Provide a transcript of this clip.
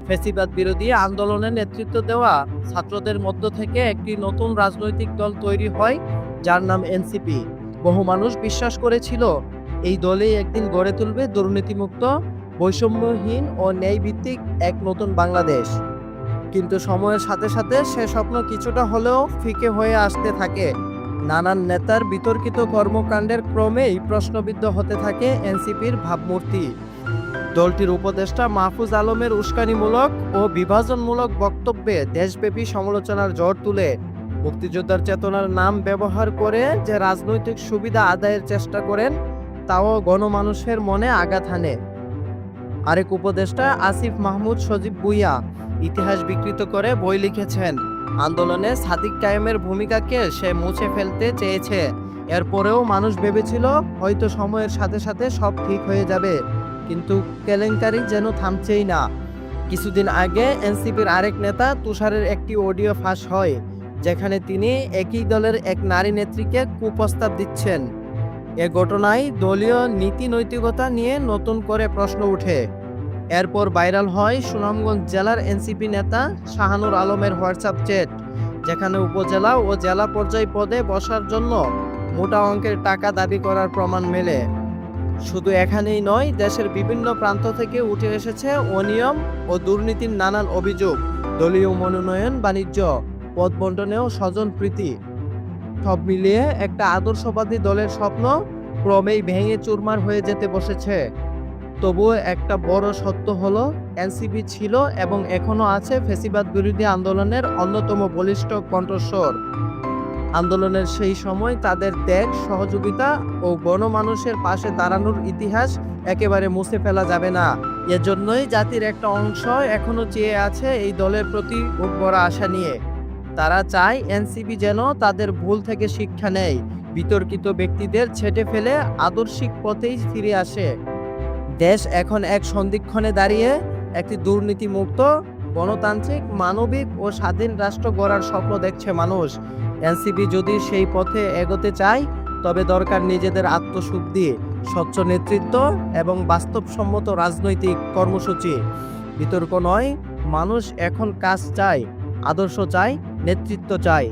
ফ্যাসিবাদ বিরোধী আন্দোলনে নেতৃত্ব দেওয়া ছাত্রদের মধ্য থেকে একটি নতুন রাজনৈতিক দল তৈরি হয়, যার নাম এনসিপি। বহু মানুষ বিশ্বাস করেছিল এই দলই একদিন গড়ে তুলবে দুর্নীতিমুক্ত, বৈষম্যহীন ও ন্যায়ভিত্তিক এক নতুন বাংলাদেশ। কিন্তু সময়ের সাথে সাথে সে স্বপ্ন কিছুটা হলেও ফিকে হয়ে আসতে থাকে। নানান নেতার বিতর্কিত কর্মকাণ্ডের ক্রমেই প্রশ্নবিদ্ধ হতে থাকে এনসিপির ভাবমূর্তি। দলটির উপদেষ্টা মাহফুজ আলমের উস্কানিমূলক ও বিভাজনমূলক বক্তব্যে দেশব্যাপী সমালোচনার ঝড় তুলে মুক্তিযোদ্ধার চেতনার নাম ব্যবহার করে যে রাজনৈতিক সুবিধা আদায়ের চেষ্টা করেন, তাও গণমানুষের মনে আঘাত হানে। আরেক উপদেষ্টা আসিফ মাহমুদ সজীব ভুঁইয়া ইতিহাস বিকৃত করে বই লিখেছেন, আন্দোলনে সাদিক কায়েমের ভূমিকাকে সে মুছে ফেলতে চেয়েছে। এরপরেও মানুষ ভেবেছিল হয়তো সময়ের সাথে সাথে সব ঠিক হয়ে যাবে, কিন্তু কেলেঙ্কারি যেন থামছেই না। কিছুদিন আগে এনসিপির আরেক নেতা তুষারের একটি অডিও ফাঁস হয়, যেখানে তিনি একই দলের এক নারী নেত্রীকে কুপ্রস্তাব দিচ্ছেন। এ ঘটনায় দলীয় নীতি নৈতিকতা নিয়ে নতুন করে প্রশ্ন ওঠে। এরপর ভাইরাল হয় সুনামগঞ্জ জেলার এনসিপি নেতা শাহানুর আলমের হোয়াটসঅ্যাপ চ্যাট, যেখানে উপজেলা ও জেলা পর্যায় পদে বসার জন্য মোটা অঙ্কের টাকা দাবি করার প্রমাণ মেলে। শুধু এখানেই নয়, দেশের বিভিন্ন প্রান্ত থেকে উঠে এসেছে অনিয়ম ও দুর্নীতির নানান অভিযোগ। দলীয় মনোনয়ন, বাণিজ্য, পদ বন্টনেও স্বজনপ্রীতি। সব মিলিয়ে একটা আদর্শবাদী দলের স্বপ্ন ক্রমেই ভেঙে চুরমার হয়ে যেতে বসেছে। তবুও একটা বড় সত্য হলো, এনসিপি ছিল এবং এখনো আছে ফ্যাসিবাদ বিরোধী আন্দোলনের অন্যতম বলিষ্ঠ কণ্ঠস্বর। আন্দোলনের সেই সময় তাদের ত্যাগ, সহযোগিতা ও গণমানুষের পাশে দাঁড়ানোর ইতিহাস একেবারে মুছে ফেলা যাবে না। এজন্যই জাতির একটা অংশ এখনো চেয়ে আছে এই দলের প্রতি খুব বড় আশা নিয়ে। তারা চায় এনসিপি যেন তাদের ভুল থেকে শিক্ষা নেয়, বিতর্কিত ব্যক্তিদের ছেঁটে ফেলে আদর্শিক পথেই ফিরে আসে। দেশ এখন এক সন্ধিক্ষণে দাঁড়িয়ে একটি দুর্নীতিমুক্ত, গণতান্ত্রিক, মানবিক ও স্বাধীন রাষ্ট্র গড়ার স্বপ্ন দেখছে মানুষ। এনসিপি যদি সেই পথে এগোতে চায়, তবে দরকার নিজেদের আত্মশুদ্ধি, স্বচ্ছ নেতৃত্ব এবং বাস্তবসম্মত রাজনৈতিক কর্মসূচি। বিতর্ক নয়, মানুষ এখন কাজ চায়, আদর্শ চায়, নেতৃত্ব চায়।